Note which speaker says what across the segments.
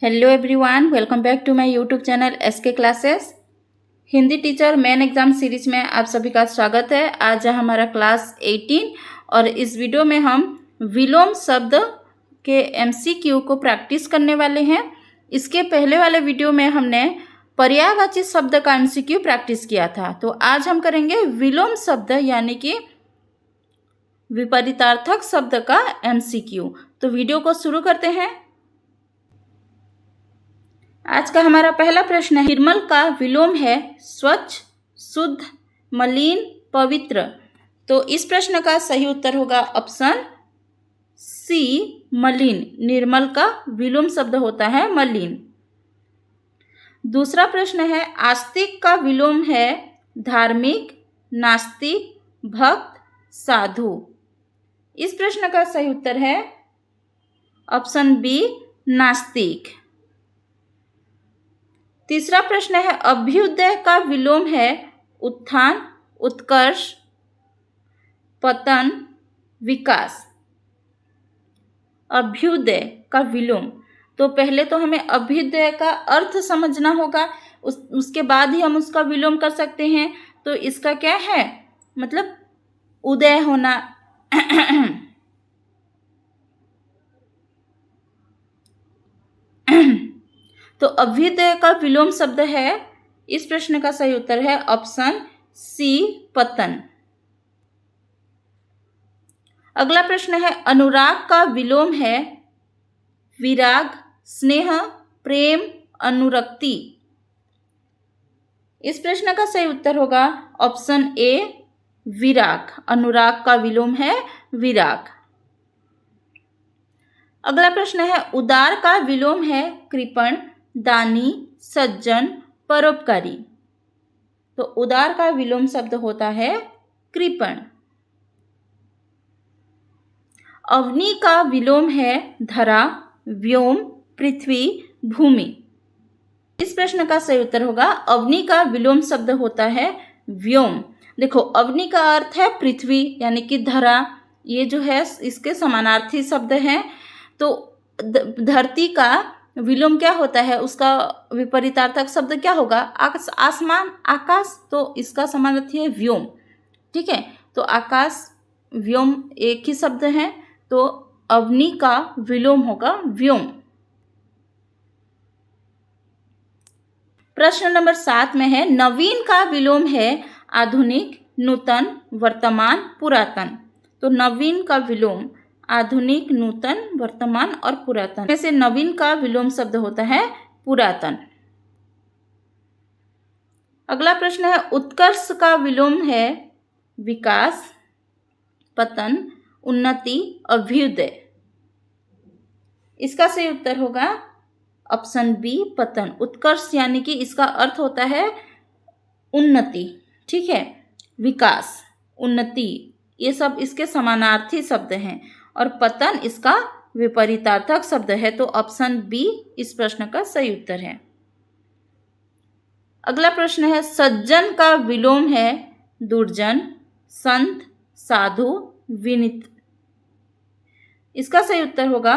Speaker 1: Hello everyone, welcome back to my YouTube channel SK classes. Hindi teacher main exam series में आप सभी का स्वागत है। आज है हमारा क्लास 18 और इस वीडियो में हम विलोम शब्द के एमसीक्यू को प्रैक्टिस करने वाले हैं। इसके पहले वाले वीडियो में हमने पर्यायवाची शब्द का एमसीक्यू प्रैक्टिस किया था, तो आज हम करेंगे विलोम शब्द यानी कि विपरीतार्थक शब्द का एमसीक्यू। तो वीडियो को शुरू करते हैं। आज का हमारा पहला प्रश्न है, निर्मल का विलोम है स्वच्छ, शुद्ध, मलिन, पवित्र। तो इस प्रश्न का सही उत्तर होगा ऑप्शन सी, मलिन। निर्मल का विलोम शब्द होता है मलिन। दूसरा प्रश्न है, आस्तिक का विलोम है धार्मिक, नास्तिक, भक्त, साधु। इस प्रश्न का सही उत्तर है ऑप्शन बी, नास्तिक। तीसरा प्रश्न है, अभ्युदय का विलोम है उत्थान, उत्कर्ष, पतन, विकास। अभ्युदय का विलोम, तो पहले तो हमें अभ्युदय का अर्थ समझना होगा, उसके बाद ही हम उसका विलोम कर सकते हैं। तो इसका क्या है मतलब, उदय होना। तो अभ्युदय का विलोम शब्द है, इस प्रश्न का सही उत्तर है ऑप्शन सी, पतन। अगला प्रश्न है, अनुराग का विलोम है विराग, स्नेह, प्रेम, अनुरक्ति। इस प्रश्न का सही उत्तर होगा ऑप्शन ए, विराग। अनुराग का विलोम है विराग। अगला प्रश्न है, उदार का विलोम है कृपण, दानी, सज्जन, परोपकारी। तो उदार का विलोम शब्द होता है कृपण। अवनी का विलोम है धरा, व्योम, पृथ्वी, भूमि। इस प्रश्न का सही उत्तर होगा अवनी का विलोम शब्द होता है व्योम। देखो, अवनी का अर्थ है पृथ्वी यानी कि धरा, ये जो है इसके समानार्थी शब्द हैं। तो धरती का विलोम क्या होता है, उसका विपरीतार्थक शब्द क्या होगा, आसमान, आकाश। तो इसका समानार्थी है व्योम। ठीक है, तो आकाश, व्योम एक ही शब्द है, तो अवनी का विलोम होगा व्योम। प्रश्न नंबर 7 में है, नवीन का विलोम है आधुनिक, नूतन, वर्तमान, पुरातन। तो नवीन का विलोम आधुनिक, नूतन, वर्तमान और पुरातन में से नवीन का विलोम शब्द होता है पुरातन। अगला प्रश्न है, उत्कर्ष का विलोम है विकास, पतन, उन्नति, अभ्युदय। इसका सही उत्तर होगा ऑप्शन बी, पतन। उत्कर्ष यानी कि इसका अर्थ होता है उन्नति। ठीक है, विकास, उन्नति, ये सब इसके समानार्थी शब्द हैं और पतन इसका विपरीतार्थक शब्द है। तो ऑप्शन बी इस प्रश्न का सही उत्तर है। अगला प्रश्न है, सज्जन का विलोम है दुर्जन, संत, साधु, विनीत। इसका सही उत्तर होगा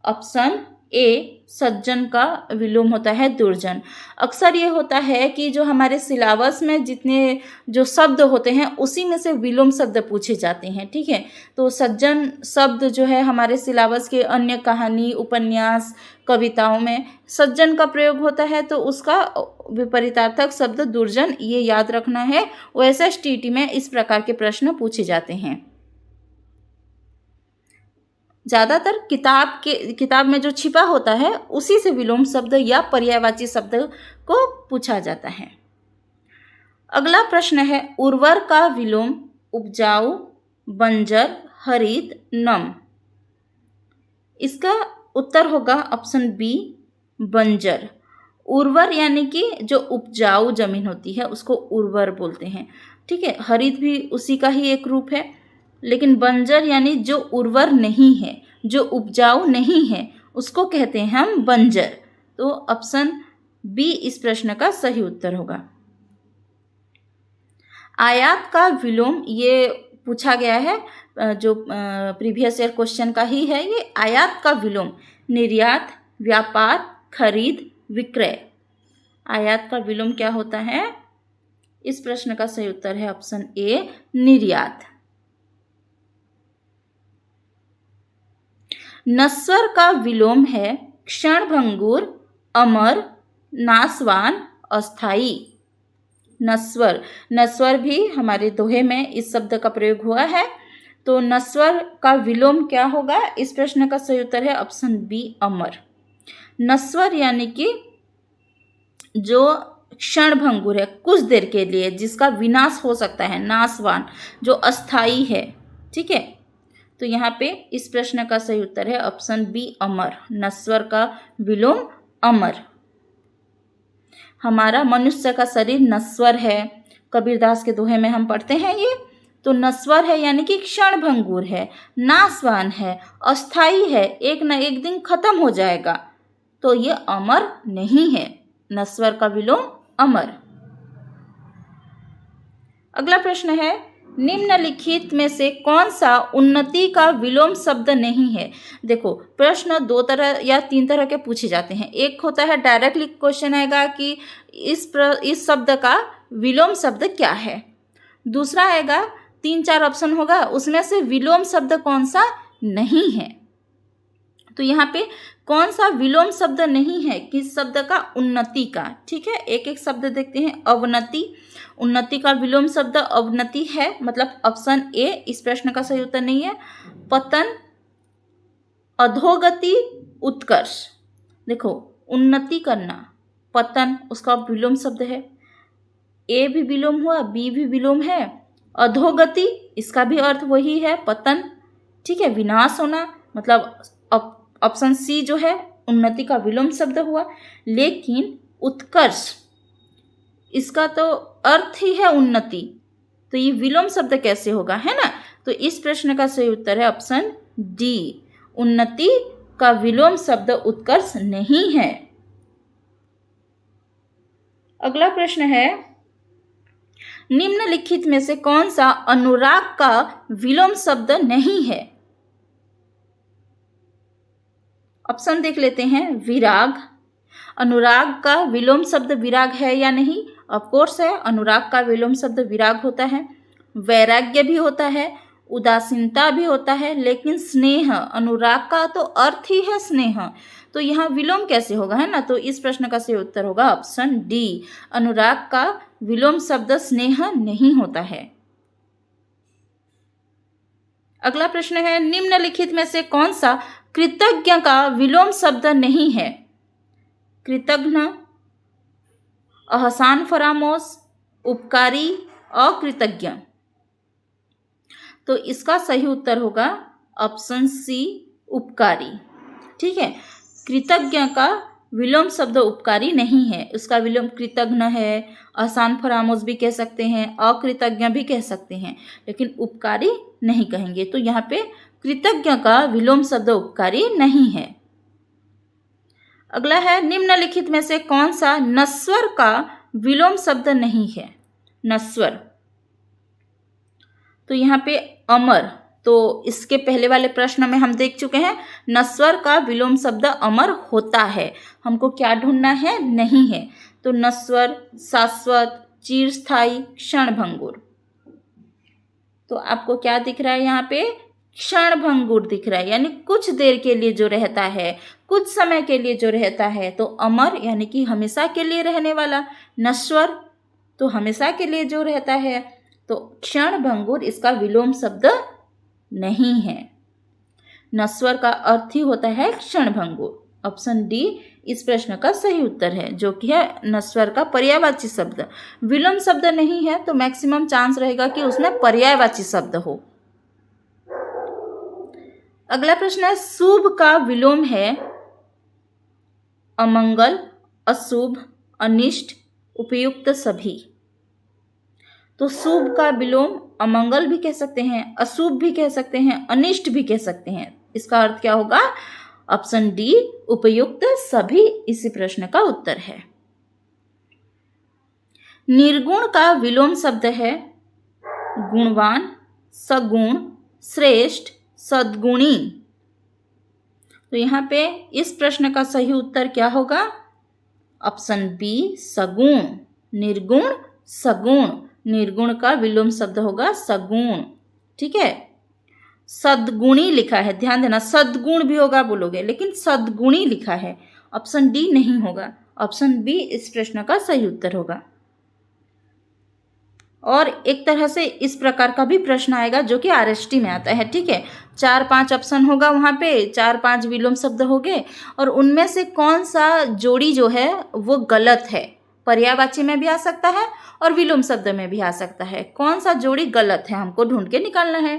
Speaker 1: ऑप्शन ए, सज्जन का विलोम होता है दुर्जन। अक्सर ये होता है कि जो हमारे सिलेबस में जितने जो शब्द होते हैं उसी में से विलोम शब्द पूछे जाते हैं। ठीक है, तो सज्जन शब्द जो है हमारे सिलेबस के अन्य कहानी, उपन्यास, कविताओं में सज्जन का प्रयोग होता है, तो उसका विपरीतार्थक शब्द दुर्जन, ये याद रखना है। OSSTT में इस प्रकार के प्रश्न पूछे जाते हैं। ज़्यादातर किताब में जो छिपा होता है उसी से विलोम शब्द या पर्यायवाची शब्द को पूछा जाता है। अगला प्रश्न है, उर्वर का विलोम उपजाऊ, बंजर, हरित, नम। इसका उत्तर होगा ऑप्शन बी, बंजर। उर्वर यानी कि जो उपजाऊ जमीन होती है उसको उर्वर बोलते हैं। ठीक है, हरित भी उसी का ही एक रूप है, लेकिन बंजर यानी जो उर्वर नहीं है, जो उपजाऊ नहीं है, उसको कहते हैं हम बंजर। तो ऑप्शन बी इस प्रश्न का सही उत्तर होगा। आयात का विलोम, ये पूछा गया है, जो प्रीवियस ईयर क्वेश्चन का ही है ये। आयात का विलोम निर्यात, व्यापार, खरीद विक्रय। आयात का विलोम क्या होता है? इस प्रश्न का सही उत्तर है ऑप्शन ए, निर्यात। नस्वर का विलोम है क्षणभंगुर, अमर, नाशवान, अस्थाई। नस्वर, नस्वर भी हमारे दोहे में इस शब्द का प्रयोग हुआ है। तो नस्वर का विलोम क्या होगा? इस प्रश्न का सही उत्तर है ऑप्शन बी, अमर। नस्वर यानी कि जो क्षणभंगुर है, कुछ देर के लिए, जिसका विनाश हो सकता है। नाशवान जो अस्थाई है। ठीक है, तो यहाँ पे इस प्रश्न का सही उत्तर है ऑप्शन बी, अमर। नस्वर का विलोम अमर। हमारा मनुष्य का शरीर नस्वर है, कबीरदास के दोहे में हम पढ़ते हैं ये। तो नस्वर है यानी कि क्षणभंगुर है, नाशवान है, अस्थाई है, एक न एक दिन खत्म हो जाएगा। तो ये अमर नहीं है। नस्वर का विलोम अमर। अगला प्रश्न है, निम्नलिखित में से कौन सा उन्नति का विलोम शब्द नहीं है? देखो, प्रश्न दो तरह या तीन तरह के पूछे जाते हैं। एक होता है डायरेक्टली क्वेश्चन आएगा कि इस शब्द का विलोम शब्द क्या है। दूसरा आएगा, तीन चार ऑप्शन होगा, उसमें से विलोम शब्द कौन सा नहीं है। तो यहाँ पे कौन सा विलोम शब्द नहीं है? किस शब्द का? उन्नति का। ठीक है, एक एक शब्द देखते हैं। अवनति, उन्नति का विलोम शब्द अवनति है, मतलब ऑप्शन ए इस प्रश्न का सही उत्तर नहीं है। पतन, अधोगति, उत्कर्ष। देखो, उन्नति करना, पतन उसका विलोम शब्द है। ए भी विलोम हुआ, बी भी विलोम है। अधोगति इसका भी अर्थ वही है, पतन। ठीक है, विनाश होना, मतलब ऑप्शन सी जो है उन्नति का विलोम शब्द हुआ। लेकिन उत्कर्ष इसका तो अर्थ ही है उन्नति, तो ये विलोम शब्द कैसे होगा, है ना? तो इस प्रश्न का सही उत्तर है ऑप्शन डी, उन्नति का विलोम शब्द उत्कर्ष नहीं है। अगला प्रश्न है, निम्नलिखित में से कौन सा अनुराग का विलोम शब्द नहीं है? ऑप्शन देख लेते हैं। विराग, अनुराग का विलोम शब्द विराग है या नहीं? ऑफ कोर्स है, अनुराग का विलोम शब्द विराग होता है। वैराग्य भी होता है, उदासीनता भी होता है, लेकिन स्नेह, अनुराग का तो अर्थ ही है स्नेह, तो यहाँ विलोम कैसे होगा, है ना? तो इस प्रश्न का सही उत्तर होगा ऑप्शन डी, अनुराग का विलोम शब्द स्नेह नहीं होता है। अगला प्रश्न है, निम्नलिखित में से कौन सा कृतज्ञ का विलोम शब्द नहीं है? कृतघ्न, अहसान फरामोश, उपकारी, अकृतज्ञ। तो इसका सही उत्तर होगा ऑप्शन सी, उपकारी। ठीक है, कृतज्ञ का विलोम शब्द उपकारी नहीं है, उसका विलोम कृतघ्न है, अहसान फरामोश भी कह सकते हैं, अकृतज्ञ भी कह सकते हैं, लेकिन उपकारी नहीं कहेंगे। तो यहाँ पे कृतज्ञ का विलोम शब्द उपकारी नहीं है। अगला है, निम्नलिखित में से कौन सा नस्वर का विलोम शब्द नहीं है? नस्वर, तो यहाँ पे अमर, तो इसके पहले वाले प्रश्न में हम देख चुके हैं नस्वर का विलोम शब्द अमर होता है। हमको क्या ढूंढना है? नहीं है। तो नस्वर, शाश्वत, चिरस्थायी, क्षणभंगुर। तो आपको क्या दिख रहा है यहाँ पे? क्षणभंगुर दिख रहा है, यानी कुछ देर के लिए जो रहता है, कुछ समय के लिए जो रहता है। तो अमर यानी कि हमेशा के लिए रहने वाला, नश्वर तो हमेशा के लिए जो रहता है। तो क्षणभंगुर इसका विलोम शब्द नहीं है। नश्वर का अर्थ ही होता है क्षणभंगुर। ऑप्शन डी इस प्रश्न का सही उत्तर है, जो कि है नश्वर का पर्यायवाची शब्द। विलोम शब्द नहीं है तो मैक्सिमम चांस रहेगा कि उसमें पर्यायवाची शब्द हो। अगला प्रश्न है, शुभ का विलोम है अमंगल, अशुभ, अनिष्ट, उपयुक्त, सभी। तो शुभ का विलोम अमंगल भी कह सकते हैं, अशुभ भी कह सकते हैं, अनिष्ट भी कह सकते हैं। इसका अर्थ क्या होगा? ऑप्शन डी, उपयुक्त, सभी इसी प्रश्न का उत्तर है। निर्गुण का विलोम शब्द है गुणवान, सगुण, श्रेष्ठ, सद्गुणी। तो यहाँ पे इस प्रश्न का सही उत्तर क्या होगा? ऑप्शन बी, सगुण। निर्गुण, सगुण। निर्गुण का विलोम शब्द होगा सगुण। ठीक है, सद्गुणी लिखा है, ध्यान देना, सद्गुण भी होगा बोलोगे, लेकिन सद्गुणी लिखा है। ऑप्शन डी नहीं होगा, ऑप्शन बी इस प्रश्न का सही उत्तर होगा। और एक तरह से इस प्रकार का भी प्रश्न आएगा जो कि आरएसटी में आता है। ठीक है, 4-5 ऑप्शन होगा, वहाँ पे 4-5 विलोम शब्द होंगे और उनमें से कौन सा जोड़ी जो है वो गलत है। पर्यायवाची में भी आ सकता है और विलोम शब्द में भी आ सकता है। कौन सा जोड़ी गलत है हमको ढूंढ के निकालना है।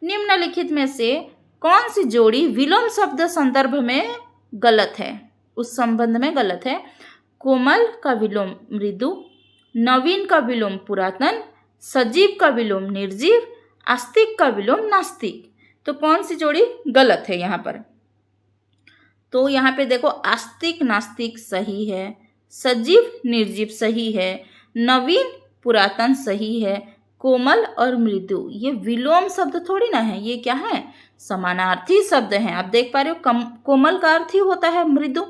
Speaker 1: निम्नलिखित में से कौन सी जोड़ी विलोम शब्द संदर्भ में गलत है, उस संबंध में गलत है? कोमल का विलोम मृदु, नवीन का विलोम पुरातन, सजीव का विलोम निर्जीव, आस्तिक का विलोम नास्तिक। तो कौन सी जोड़ी गलत है यहाँ पर? तो यहाँ पे देखो, आस्तिक नास्तिक सही है, सजीव निर्जीव सही है, नवीन पुरातन सही है, कोमल और मृदु ये विलोम शब्द थोड़ी ना है, ये क्या है? समानार्थी शब्द हैं। आप देख पा रहे हो, कोमल का अर्थ ही होता है मृदु,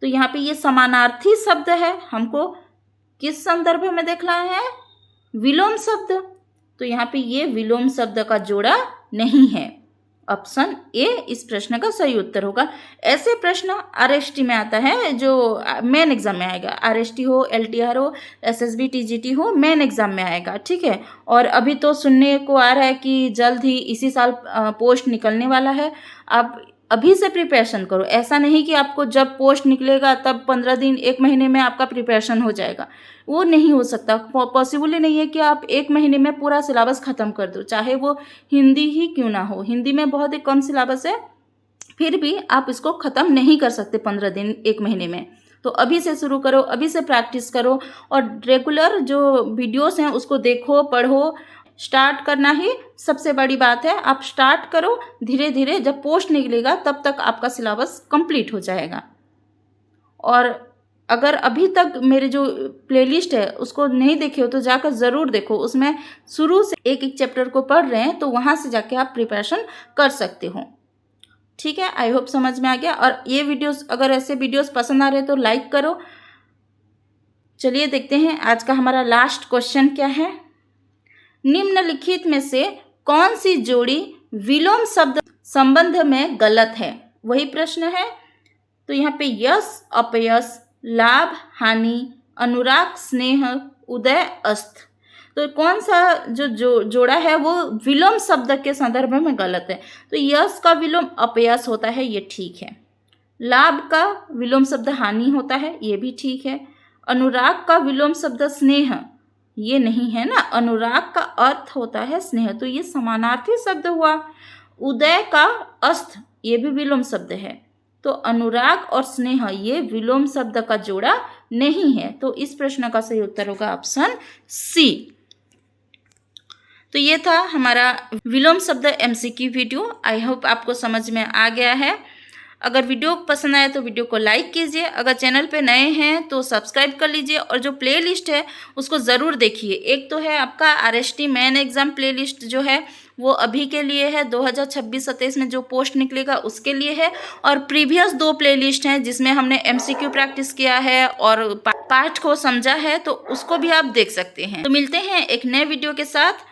Speaker 1: तो यहाँ पे ये समानार्थी शब्द है। हमको किस संदर्भ में देखना है? विलोम शब्द। तो यहाँ पे ये विलोम शब्द का जोड़ा नहीं है। ऑप्शन ए इस प्रश्न का सही उत्तर होगा। ऐसे प्रश्न आरएसटी में आता है, जो मेन एग्जाम में आएगा। आरएसटी हो, एलटीआर हो, एसएसबी टीजीटी हो, मेन एग्जाम में आएगा। ठीक है, और अभी तो सुनने को आ रहा है कि जल्द ही इसी साल पोस्ट निकलने वाला है। आप अभी से प्रिपरेशन करो। ऐसा नहीं कि आपको जब पोस्ट निकलेगा तब 15 दिन 1 महीने में आपका प्रिपरेशन हो जाएगा, वो नहीं हो सकता। पॉसिबल ही नहीं है कि आप 1 महीने में पूरा सिलेबस ख़त्म कर दो, चाहे वो हिंदी ही क्यों ना हो। हिंदी में बहुत ही कम सिलेबस है, फिर भी आप इसको ख़त्म नहीं कर सकते 15 दिन 1 महीने में। तो अभी से शुरू करो, अभी से प्रैक्टिस करो और रेगुलर जो वीडियोस हैं उसको देखो, पढ़ो। स्टार्ट करना ही सबसे बड़ी बात है। आप स्टार्ट करो, धीरे धीरे जब पोस्ट निकलेगा तब तक आपका सिलेबस कंप्लीट हो जाएगा। और अगर अभी तक मेरे जो प्लेलिस्ट है उसको नहीं देखे हो तो जाकर ज़रूर देखो, उसमें शुरू से एक एक चैप्टर को पढ़ रहे हैं, तो वहाँ से जाके आप प्रिपरेशन कर सकते हो। ठीक है, आई होप समझ में आ गया। और ये वीडियोस, अगर ऐसे वीडियोस पसंद आ रहे तो लाइक करो। चलिए देखते हैं आज का हमारा लास्ट क्वेश्चन क्या है। निम्नलिखित में से कौन सी जोड़ी विलोम शब्द संबंध में गलत है? वही प्रश्न है। तो यहाँ पे यश अपयश, लाभ हानि, अनुराग स्नेह, उदय अस्त, तो कौन सा जो जोड़ा है वो विलोम शब्द के संदर्भ में गलत है? तो यश का विलोम अपयश होता है, ये ठीक है। लाभ का विलोम शब्द हानि होता है, ये भी ठीक है। अनुराग का विलोम शब्द स्नेह, ये नहीं है ना, अनुराग का अर्थ होता है स्नेह, तो ये समानार्थी शब्द हुआ। उदय का अस्त, ये भी विलोम शब्द है, तो अनुराग और स्नेह ये विलोम शब्द का जोड़ा नहीं है। तो इस प्रश्न का सही उत्तर होगा ऑप्शन सी। तो ये था हमारा विलोम शब्द एमसीक्यू वीडियो। आई होप आपको समझ में आ गया है। अगर वीडियो पसंद आए तो वीडियो को लाइक कीजिए, अगर चैनल पे नए हैं तो सब्सक्राइब कर लीजिए और जो प्लेलिस्ट है उसको ज़रूर देखिए। एक तो है आपका आरएसटी मेन एग्ज़ाम प्लेलिस्ट जो है वो अभी के लिए है, 2026-27 में जो पोस्ट निकलेगा उसके लिए है, और प्रीवियस 2 प्लेलिस्ट हैं जिसमें हमने एमसीक्यू प्रैक्टिस किया है और पाठ को समझा है, तो उसको भी आप देख सकते हैं। तो मिलते हैं एक नए वीडियो के साथ।